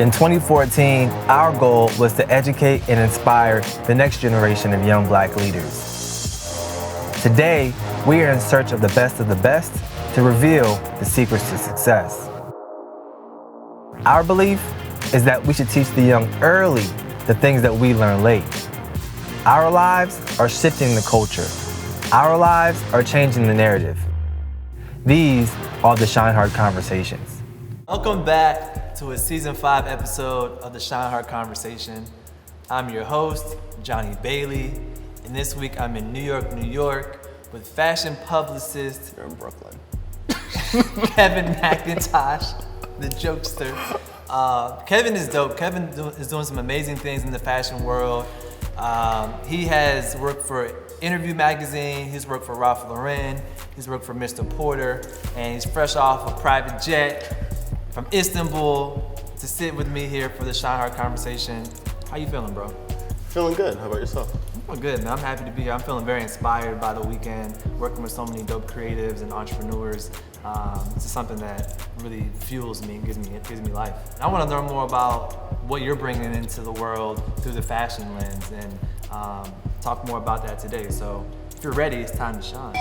In 2014, our goal was to educate and inspire the next generation of young Black leaders. Today, we are in search of the best to reveal the secrets to success. Our belief is that we should teach the young early the things that we learn late. Our lives are shifting the culture. Our lives are changing the narrative. These are the ShineHard Conversations. Welcome back to a season 5 episode of the ShineHard Conversation. I'm your host, Johnny Bailey, and this week I'm in New York with fashion publicist. You're in Brooklyn. Kevin McIntosh, the jokester. Kevin is dope. Kevin is doing some amazing things in the fashion world. He has worked for Interview Magazine, he's worked for Ralph Lauren, he's worked for Mr. Porter, and he's fresh off a private jet from Istanbul to sit with me here for the ShineHard Conversation. How you feeling, bro? Feeling good. How about yourself? I'm good, man. I'm happy to be here. I'm feeling very inspired by the weekend, working with so many dope creatives and entrepreneurs. This is something that really fuels me and gives me life. And I want to learn more about what you're bringing into the world through the fashion lens and talk more about that today. So if you're ready, it's time to shine.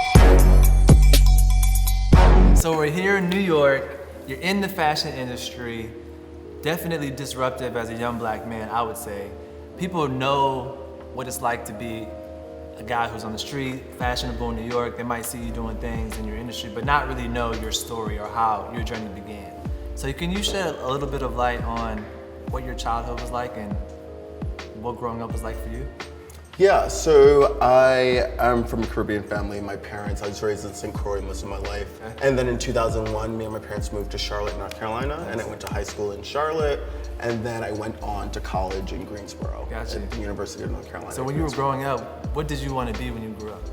So we're here in New York. You're in the fashion industry, definitely disruptive as a young Black man, I would say. People know what it's like to be a guy who's on the street, fashionable in New York. They might see you doing things in your industry, but not really know your story or how your journey began. So can you shed a little bit of light on what your childhood was like and what growing up was like for you? Yeah, so I am from a Caribbean family. I was raised in St. Croix most of my life. Okay. And then in 2001, me and my parents moved to Charlotte, North Carolina, and I went to high school in Charlotte, and then I went on to college in Greensboro at the University of North Carolina. So when you were growing up, what did you want to be when you grew up?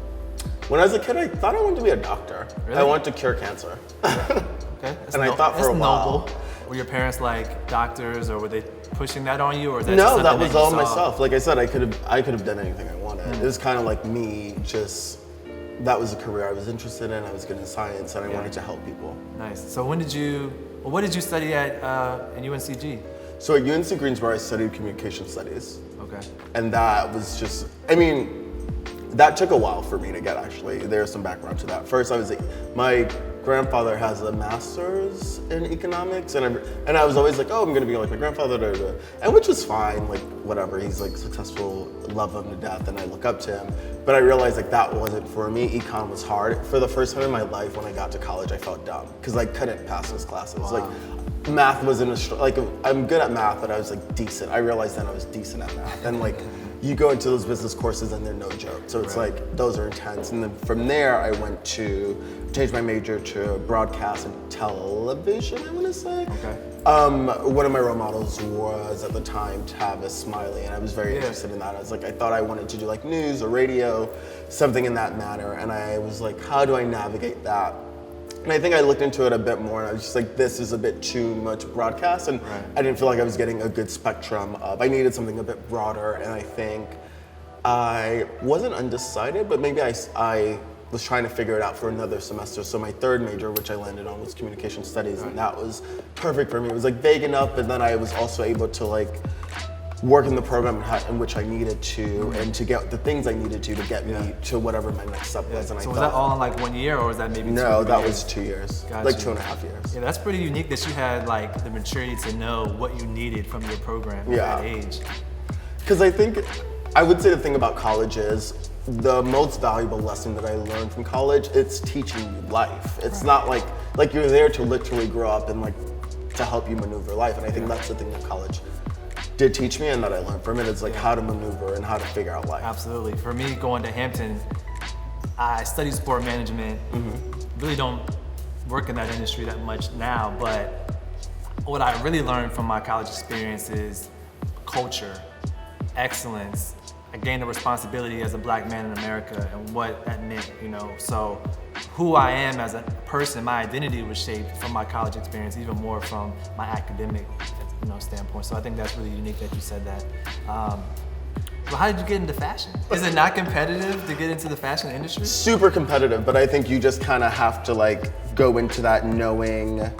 When I was a kid, I thought I wanted to be a doctor. Really? I wanted to cure cancer. Okay. And I thought for a while. Noble. Were your parents like doctors, or were they pushing that on you, or is that No, just that was all saw? myself. Like I said, I could have done anything I wanted. It was kind of like me, just that was a career I was interested in. I was good in science, and I wanted to help people. Nice. So what did you study at UNCG? So at UNC Greensboro, I studied communication studies. Okay. And that was just, that took a while for me to get, actually. There's some background to that. First, my grandfather has a master's in economics, and I was always like, oh, I'm gonna be like my grandfather, and which is fine, like whatever. He's like successful, love him to death, and I look up to him. But I realized like that wasn't for me. Econ was hard. For the first time in my life, when I got to college, I felt dumb because I couldn't pass those classes. Wow. Like math wasn't I'm good at math, but I was like decent. I realized then I was decent at math, and like. You go into those business courses and they're no joke. So it's like, those are intense. And then from there, I went to change my major to broadcast and television, I want to say. Okay. One of my role models was at the time Tavis Smiley, and I was very interested in that. I thought I wanted to do like news or radio, something in that manner. And I was like, how do I navigate that? And I think I looked into it a bit more, and I was just like, this is a bit too much broadcast, and I didn't feel like I was getting a good spectrum of, I needed something a bit broader, and I think I wasn't undecided, but maybe I was trying to figure it out for another semester. So my third major, which I landed on, was communication studies, and that was perfect for me. It was like vague enough, but then I was also able to like work in the program in which I needed to, and to get the things I needed to get me to whatever my next step was. And so was that all in like 1 year, or was that maybe 2 No, that years? was 2 years, Gotcha. like 2.5 years. Yeah, that's pretty unique that you had like the maturity to know what you needed from your program at that age. Because I think, I would say the thing about college is, the most valuable lesson that I learned from college, it's teaching you life. It's not like you're there to literally grow up and like to help you maneuver life. And I think that's the thing that college did teach me and that I learned from it. It's like how to maneuver and how to figure out life. Absolutely. For me, going to Hampton, I studied sport management. Really don't work in that industry that much now, but what I really learned from my college experience is culture, excellence. I gained a responsibility as a Black man in America and what that meant, you know. So who I am as a person, my identity was shaped from my college experience, even more from my academic standpoint. So I think that's really unique that you said that. Well, how did you get into fashion? Is it not competitive to get into the fashion industry? Super competitive, but I think you just kind of have to like go into that knowing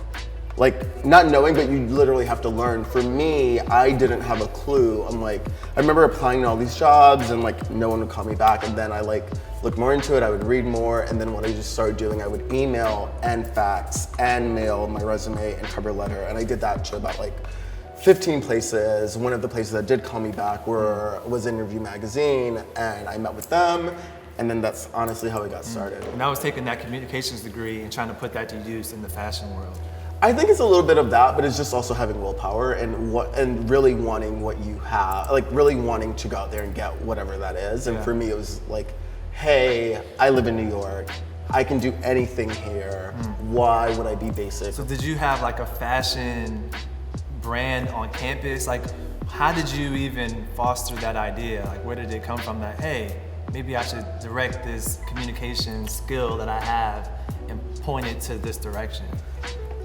like not knowing, but you literally have to learn. For me, I didn't have a clue. I'm like, I remember applying to all these jobs and like no one would call me back. And then I like looked more into it, I would read more. And then what I just started doing, I would email and fax and mail my resume and cover letter. And I did that to about like 15 places. One of the places that did call me back was Interview Magazine, and I met with them. And then that's honestly how it got started. And I was taking that communications degree and trying to put that to use in the fashion world. I think it's a little bit of that, but it's just also having willpower and really wanting what you have, like really wanting to go out there and get whatever that is. And for me, it was like, hey, I live in New York. I can do anything here. Why would I be basic? So did you have like a fashion brand on campus? Like, how did you even foster that idea? Like, where did it come from that, hey, maybe I should direct this communication skill that I have and point it to this direction?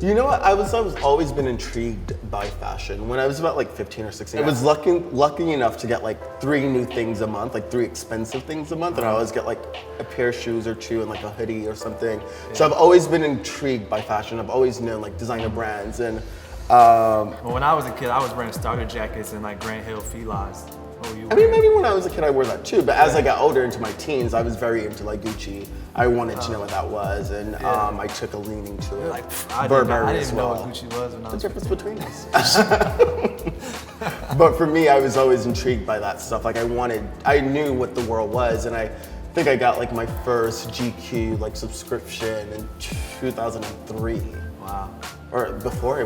You know what? I was always been intrigued by fashion. When I was about like 15 or 16, I was lucky enough to get like 3 new things a month, like 3 expensive things a month, and I always get like a pair of shoes or 2 and like a hoodie or something. So I've always been intrigued by fashion. I've always known like designer brands and. Well, when I was a kid, I was wearing starter jackets and like Grant Hill felines. I mean, maybe when I was a kid I wore that too, but as I got older into my teens, I was very into like Gucci. I wanted to know what that was, and I took a leaning to it. Like, Burberry I didn't as even know well. what Gucci was when I was The difference between us. But for me, I was always intrigued by that stuff. Like I knew what the world was, and I think I got like my first GQ like subscription in 2003. Wow. Or before I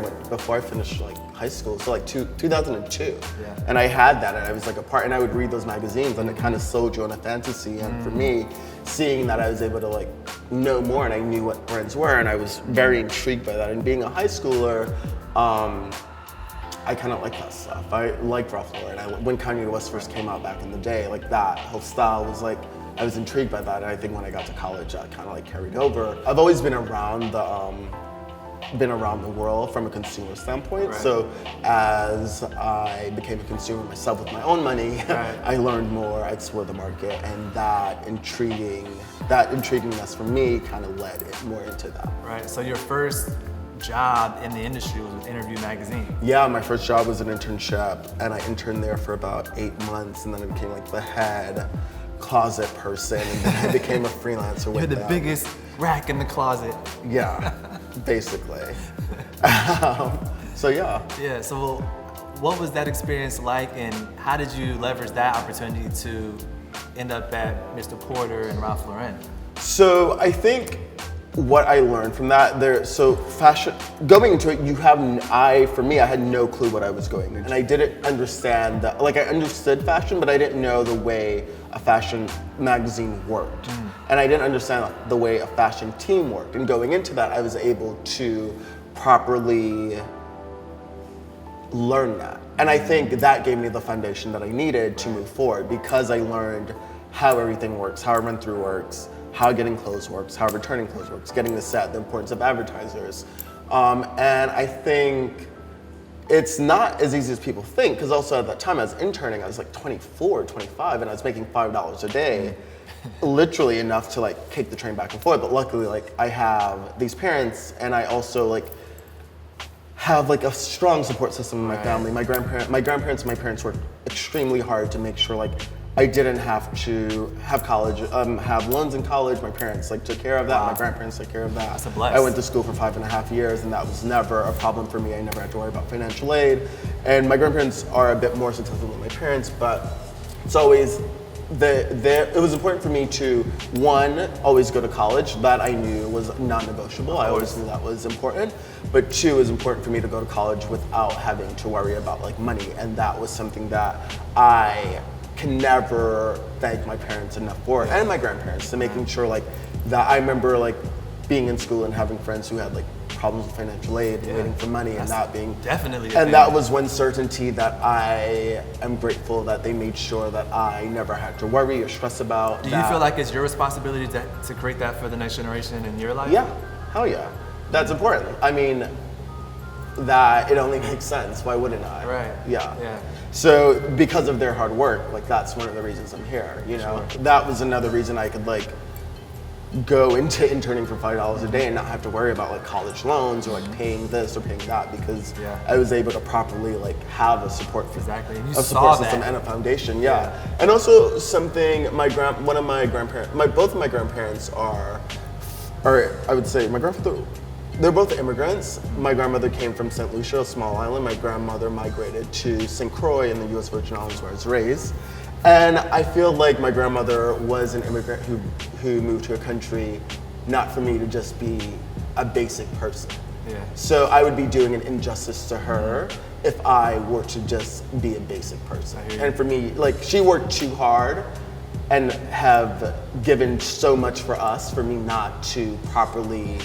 finished like high school, so like 2002. Yeah. And I had that, and I was like a part, and I would read those magazines, and it kind of sold you on a fantasy. And for me, seeing that I was able to like know more, and I knew what brands were, and I was very intrigued by that. And being a high schooler, I kind of like that stuff. I liked Ralph Lauren. When Kanye West first came out back in the day, like that whole style was like, I was intrigued by that. And I think when I got to college, that kind of like carried over. I've always been around the world from a consumer standpoint. Right. So as I became a consumer myself with my own money, I learned more, I explored the market, and that intriguingness for me kind of led it more into that. Right, so your first job in the industry was with Interview Magazine. Yeah, my first job was an internship, and I interned there for about 8 months, and then I became like the head closet person, and then I became a freelancer with them. You're the biggest rack in the closet. Yeah, basically. So yeah. Yeah, so what was that experience like, and how did you leverage that opportunity to end up at Mr. Porter and Ralph Lauren? So I think what I learned from that, so fashion, going into it, for me, I had no clue what I was going into. And I didn't understand that, like I understood fashion, but I didn't know the way a fashion magazine worked. And I didn't understand the way a fashion team worked. And going into that, I was able to properly learn that. And I think that gave me the foundation that I needed to move forward, because I learned how everything works, how a run-through works, how getting clothes works, how returning clothes works, getting the set, the importance of advertisers. And I think it's not as easy as people think, because also at that time I was interning, I was like 24, 25, and I was making $5 a day, literally enough to like take the train back and forth. But luckily, like I have these parents, and I also like have like a strong support system in my family. My grandparents and my parents worked extremely hard to make sure like I didn't have to have college, have loans in college. My parents like took care of that. My grandparents took care of that. That's a bless. I went to school for 5.5 years, and that was never a problem for me. I never had to worry about financial aid. And my grandparents are a bit more successful than my parents, but it's always, it was important for me to, one, always go to college. That I knew was non-negotiable. I always knew that was important. But 2, it was important for me to go to college without having to worry about like money. And that was something that I can never thank my parents enough for, and my grandparents, to making sure like that. I remember like being in school and having friends who had like problems with financial aid and waiting for money, and not being definitely. And that was one certainty that I am grateful that they made sure that I never had to worry or stress about. Do you feel like it's your responsibility to create that for the next generation in your life? Yeah, hell yeah, that's important. I mean, that it only makes sense. Why wouldn't I? Right. Yeah. So because of their hard work, like that's one of the reasons I'm here. You know, that was another reason I could like go into interning for $5 a day and not have to worry about like college loans or like paying this or paying that, because I was able to properly like have a support Exactly. And you a saw support system that. and a foundation. And also something both of my grandparents are, or I would say my grandfather, they're both immigrants. My grandmother came from St. Lucia, a small island. My grandmother migrated to St. Croix in the U.S. Virgin Islands, where I was raised. And I feel like my grandmother was an immigrant who moved to a country not for me to just be a basic person. So I would be doing an injustice to her if I were to just be a basic person. And for me, like, she worked too hard and have given so much for us for me not to properly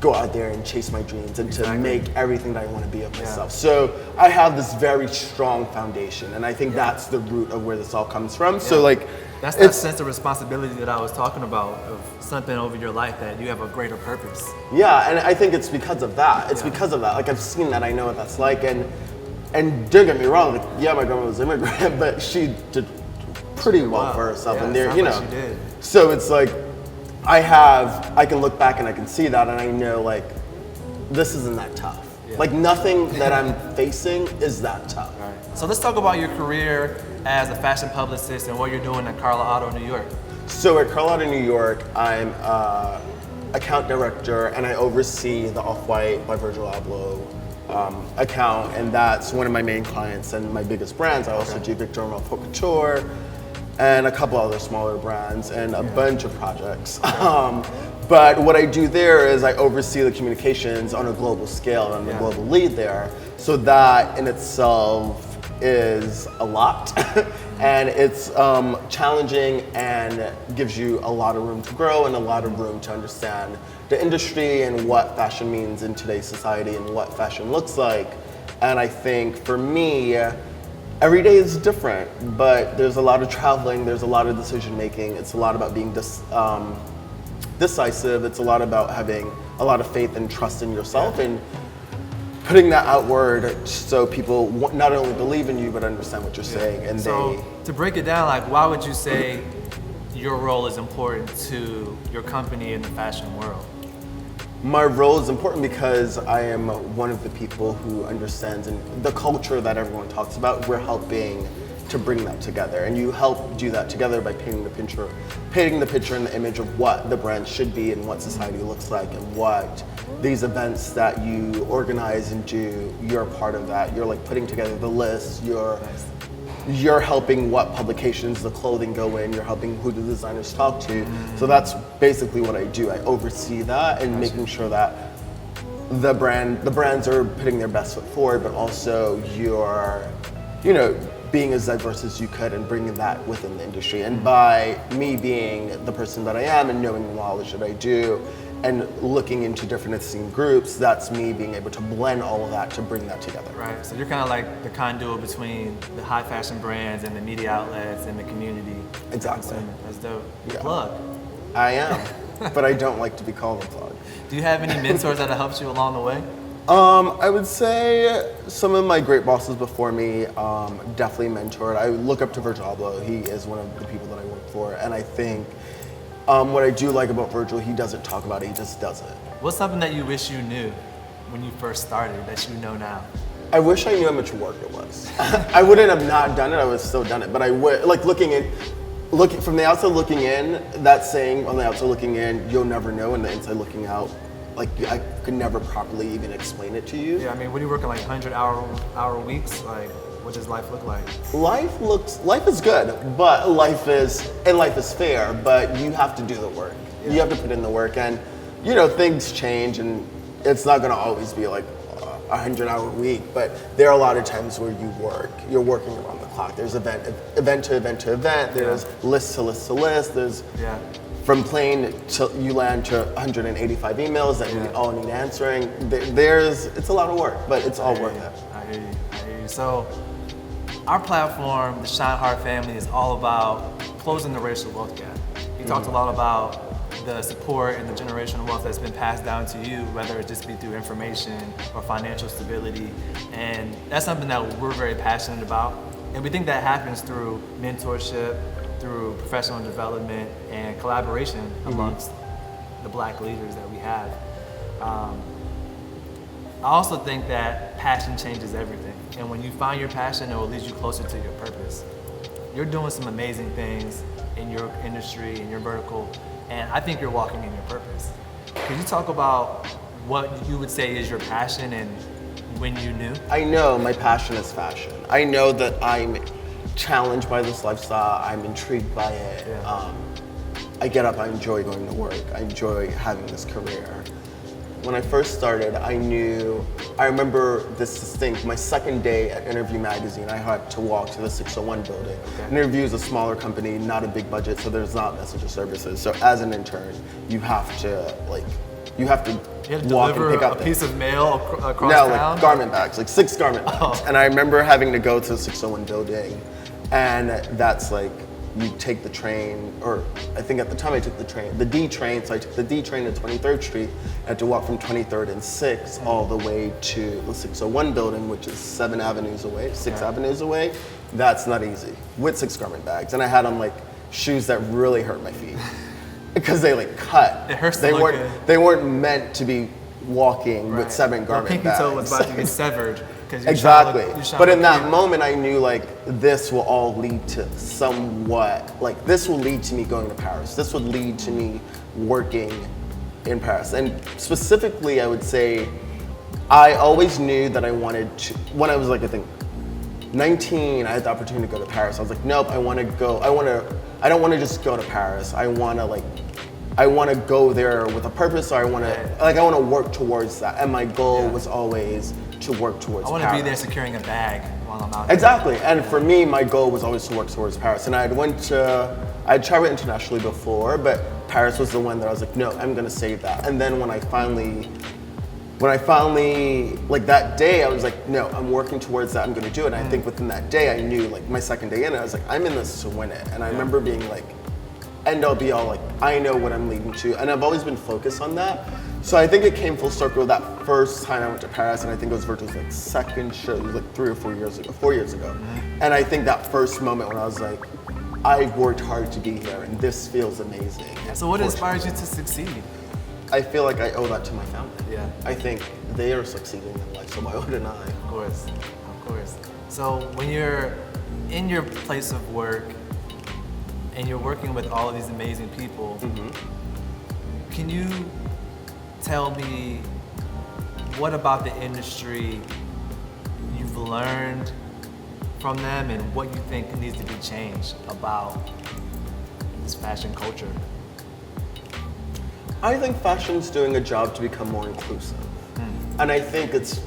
go out there and chase my dreams and to make everything that I want to be of myself. So I have this very strong foundation, and I think that's the root of where this all comes from. So like, that's that sense of responsibility that I was talking about, of something over your life that you have a greater purpose. Yeah, and I think it's because of that. It's because of that. Like, I've seen that, I know what that's like, and don't get me wrong, like, yeah, my grandma was an immigrant, but she did pretty well for herself, and there, you know. She did. So it's like, I can look back and I can see that, and I know, like, this isn't that tough. Like, nothing that I'm facing is that tough. So let's talk about your career as a fashion publicist and what you're doing at Karla Otto New York. So at Karla Otto New York, I'm account director, and I oversee the Off-White by Virgil Abloh account, and that's one of my main clients and my biggest brands. I also do Victor and Haute Couture, and a couple other smaller brands, and a bunch of projects. But what I do there is I oversee the communications on a global scale, and I'm the global lead there. So that in itself is a lot, and it's challenging and gives you a lot of room to grow and a lot of room to understand the industry and what fashion means in today's society and what fashion looks like. And I think for me, every day is different, but there's a lot of traveling, there's a lot of decision making, it's a lot about being decisive, it's a lot about having a lot of faith and trust in yourself and putting that outward so people not only believe in you but understand what you're saying. And so to break it down, like, why would you say your role is important to your company in the fashion world? My role is important because I am one of the people who understands and the culture that everyone talks about. We're helping to bring that together, and you help do that together by painting the picture and the image of what the brand should be and what society looks like, and what these events that you organize and do, you're part of that. You're like putting together the list, you're helping what publications the clothing go in, you're helping who the designers talk to. So that's basically what I do. I oversee that and making sure that the brands are putting their best foot forward, but also you're, being as diverse as you could and bringing that within the industry. And by me being the person that I am and knowing the knowledge that I do and looking into different esteemed groups, that's me being able to blend all of that to bring that together. Right, so you're kind of like the conduit between the high fashion brands and the media outlets and the community. Exactly. That's dope. Plug. I am, but I don't like to be called a plug. Do you have any mentors that have helped you along the way? I would say some of my great bosses before me definitely mentored. I look up to Virgil Abloh. He is one of the people that I work for, and I think what I do like about Virgil, he doesn't talk about it, he just does it. What's something that you wish you knew when you first started that you know now? I wish I knew how much work it was. I wouldn't have not done it, I would have still done it, but I would, like looking from the outside looking in, that saying on the outside looking in, you'll never know, and the inside looking out, like, I could never properly even explain it to you. Yeah, I mean, what are you working, like 100-hour weeks? Like, what does life look like? Life is good, but life is fair, but you have to do the work. You have to put in the work, and things change, and it's not gonna always be like a 100-hour week, but there are a lot of times where you're working around the clock. There's event to event to event, there's list to list to list, there's from plane till you land to 185 emails that we all need answering. It's a lot of work, but it's all worth it. I hear you. So our platform, the ShineHard family, is all about closing the racial wealth gap. You talked a lot about the support and the generational wealth that's been passed down to you, whether it just be through information or financial stability. And that's something that we're very passionate about. And we think that happens through mentorship, through professional development and collaboration amongst the Black leaders that we have. I also think that passion changes everything. And when you find your passion, it will lead you closer to your purpose. You're doing some amazing things in your industry, in your vertical, and I think you're walking in your purpose. Could you talk about what you would say is your passion and when you knew? I know my passion is fashion. I know that I'm challenged by this lifestyle. I'm intrigued by it. Yeah. I get up, I enjoy going to work. I enjoy having this career. When I first started, I remember this distinct, my second day at Interview Magazine, I had to walk to the 601 building. Okay. Interview is a smaller company, not a big budget, so there's not messenger services. So as an intern, you have to walk You have to and deliver pick up a piece of mail across No, town? like garment bags, like 6 garment bags. And I remember having to go to the 601 building, and that's like, you take the train, or I think at the time I took the D train, so I took the D train to 23rd Street. I had to walk from 23rd and 6th all the way to the 601 building, which is 6 avenues away. That's not easy, with 6 garment bags. And I had on like shoes that really hurt my feet because they like cut. It hurts to they look weren't, good. They weren't meant to be walking with 7 garment pinky bags. toe was about to get severed. Exactly. But in that moment, I knew like this will all lead to somewhat, like this will lead to me going to Paris. This would lead to me working in Paris. And specifically, I would say, I always knew that I wanted to, when I was like, I think 19, I had the opportunity to go to Paris. I was like, nope, I don't want to just go to Paris. I want to go there with a purpose, so I want to work towards that. And my goal was always to work towards Paris. I want to be there securing a bag while I'm out there. Exactly, and for me, my goal was always to work towards Paris. And I'd traveled internationally before, but Paris was the one that I was like, no, I'm gonna save that. And then when I finally, like that day, I was like, no, I'm working towards that, I'm gonna do it. And I think within that day, I knew, like my second day in, I was like, I'm in this to win it. And I remember being like, end all be all, like, I know what I'm leading to. And I've always been focused on that. So I think it came full circle that first time I went to Paris, and I think it was Virgil's like second show, it was like 4 years ago. And I think that first moment when I was like, I worked hard to be here, and this feels amazing. So what inspires you to succeed? I feel like I owe that to my family. Yeah. I think they are succeeding in life, so why wouldn't I? Of course. So when you're in your place of work, and you're working with all of these amazing people, can you tell me what about the industry you've learned from them and what you think needs to be changed about this fashion culture? I think fashion's doing a job to become more inclusive. And I think it's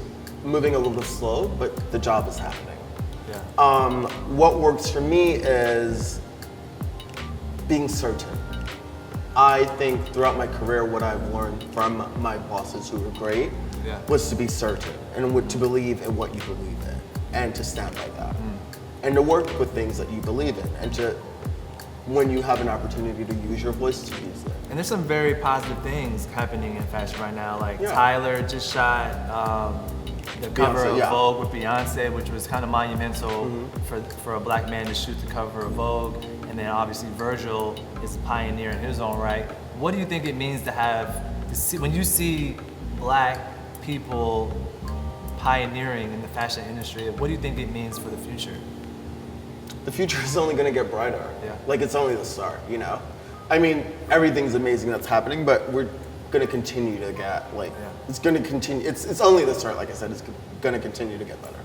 moving a little slow, but the job is happening. Yeah. What works for me is being certain. I think throughout my career, what I've learned from my bosses who were great was to be certain and to believe in what you believe in and to stand by that. And to work with things that you believe in and to, when you have an opportunity to use your voice, to use it. And there's some very positive things happening in fashion right now. Like Tyler just shot the cover of Vogue with Beyonce, which was kind of monumental for a black man to shoot the cover of Vogue. And then obviously Virgil is a pioneer in his own right. What do you think it means to when you see black people pioneering in the fashion industry, what do you think it means for the future? The future is only gonna get brighter. Yeah. Like it's only the start, you know? I mean, everything's amazing that's happening, but we're gonna continue to get, it's gonna continue, it's only the start, like I said, it's gonna continue to get better.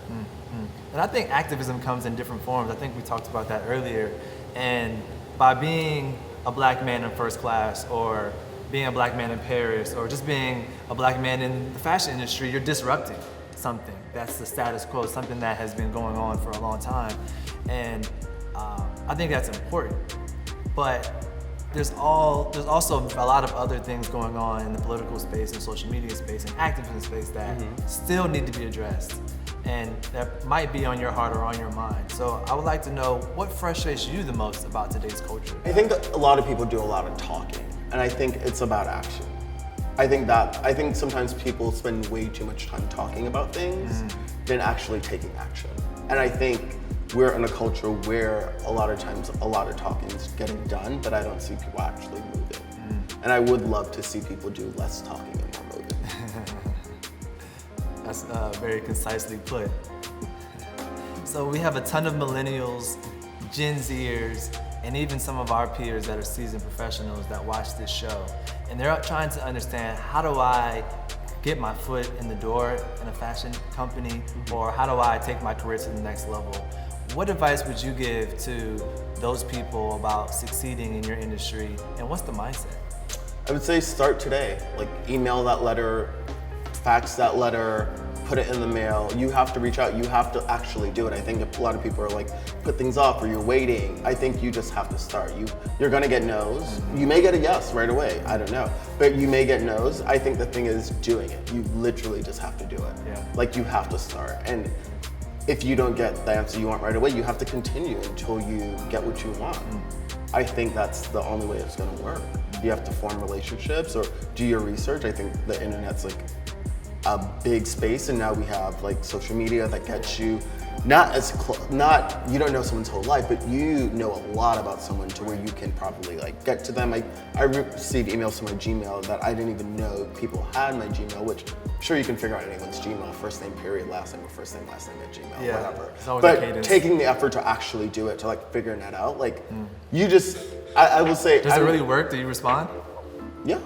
And I think activism comes in different forms. I think we talked about that earlier. And by being a black man in first class, or being a black man in Paris, or just being a black man in the fashion industry, you're disrupting something that's the status quo, something that has been going on for a long time. And I think that's important. But there's also a lot of other things going on in the political space and social media space and activism space that still need to be addressed. And that might be on your heart or on your mind. So I would like to know what frustrates you the most about today's culture. I think that a lot of people do a lot of talking, and I think it's about action. I think sometimes people spend way too much time talking about things than actually taking action. And I think we're in a culture where a lot of times a lot of talking is getting done, but I don't see people actually moving. And I would love to see people do less talking and more moving. That's very concisely put. So we have a ton of millennials, Gen Zers, and even some of our peers that are seasoned professionals that watch this show. And they're trying to understand, how do I get my foot in the door in a fashion company, or how do I take my career to the next level? What advice would you give to those people about succeeding in your industry, and what's the mindset? I would say start today. Like, email that letter, fax that letter, put it in the mail. You have to reach out, you have to actually do it. I think a lot of people are like, put things off or you're waiting. I think you just have to start. You're gonna get no's. You may get a yes right away, I don't know. But you may get no's. I think the thing is doing it. You literally just have to do it. Yeah. Like, you have to start. And if you don't get the answer you want right away, you have to continue until you get what you want. I think that's the only way it's gonna work. You have to form relationships or do your research. I think the internet's like a big space, and now we have like social media that gets you you don't know someone's whole life, but you know a lot about someone to where you can probably like get to them. I received emails to my Gmail that I didn't even know people had my Gmail, which I'm sure you can figure out anyone's Gmail, first name period, last name, or first name, last name at Gmail, Yeah, whatever. it's always a But cadence. taking the effort to actually do it, to like figuring that out, like you just, I will say. Does it really work? Do you respond? Yeah.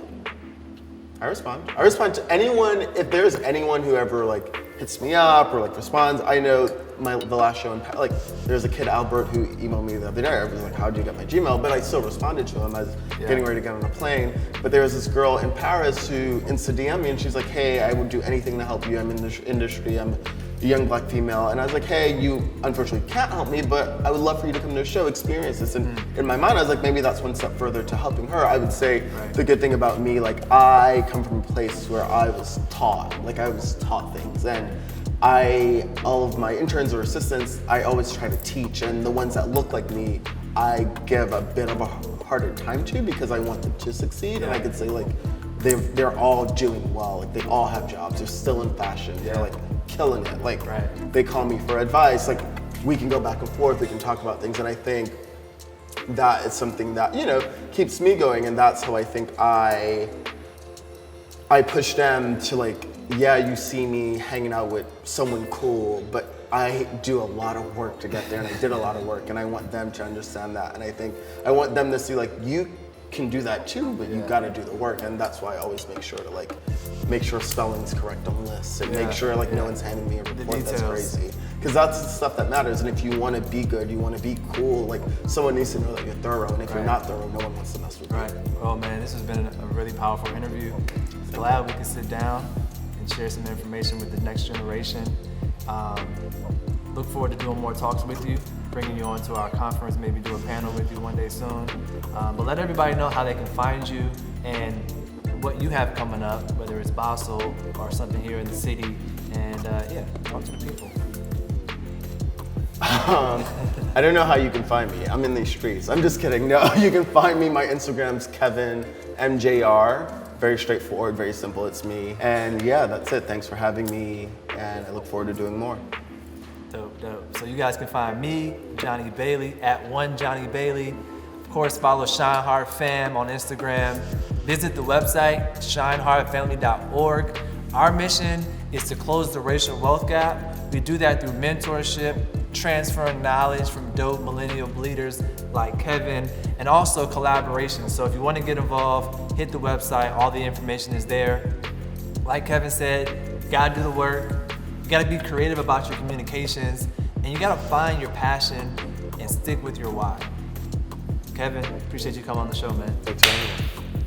I respond to anyone. If there's anyone who ever like hits me up or like responds, I know the last show, like there's a kid, Albert, who emailed me the other day. I was like, how did you get my Gmail? But I still responded to him. I was getting ready to get on a plane. But there was this girl in Paris who Insta DM'd me, and she's like, hey, I would do anything to help you. I'm in this industry. I'm a young black female. And I was like, hey, you unfortunately can't help me, but I would love for you to come to the show, experience this. And in my mind, I was like, maybe that's one step further to helping her. I would say the good thing about me, like I come from a place where I was taught things. And all of my interns or assistants, I always try to teach, and the ones that look like me, I give a bit of a harder time to, because I want them to succeed. And I could say like, they're all doing well. Like, they all have jobs. They're still in fashion. They're like killing it. Like, they call me for advice. Like, we can go back and forth. We can talk about things. And I think that is something that, keeps me going. And that's how I think I push them to like, yeah, you see me hanging out with someone cool, but I do a lot of work to get there, and I did a lot of work, and I want them to understand that. And I think I want them to see like, you can do that too, but you gotta do the work. And that's why I always make sure to like, make sure spelling's correct on lists, and make sure like no one's handing me a report that's crazy. Because that's the stuff that matters. And if you wanna be good, you wanna be cool, like someone needs to know that you're thorough. And if you're not thorough, no one wants to mess with you. Well, man, this has been a really powerful interview. Glad we could sit down and share some information with the next generation. Look forward to doing more talks with you, bringing you on to our conference, maybe do a panel with you one day soon. But let everybody know how they can find you and what you have coming up, whether it's Basel or something here in the city. And talk to the people. I don't know how you can find me. I'm in these streets. I'm just kidding. No, you can find me. My Instagram's Kevin MJR. Very straightforward, very simple. It's me. And yeah, that's it. Thanks for having me. And I look forward to doing more. Dope. So you guys can find me, Johnny Bailey, at @1JohnnyBailey. Of course, follow ShineHard Fam on Instagram. Visit the website, shinehardfamily.org. Our mission is to close the racial wealth gap. We do that through mentorship, transferring knowledge from dope millennial leaders like Kevin, and also collaboration. So if you want to get involved, hit the website. All the information is there. Like Kevin said, you gotta do the work. You gotta be creative about your communications, and you gotta find your passion and stick with your why. Kevin, appreciate you coming on the show, man. Thanks for having me.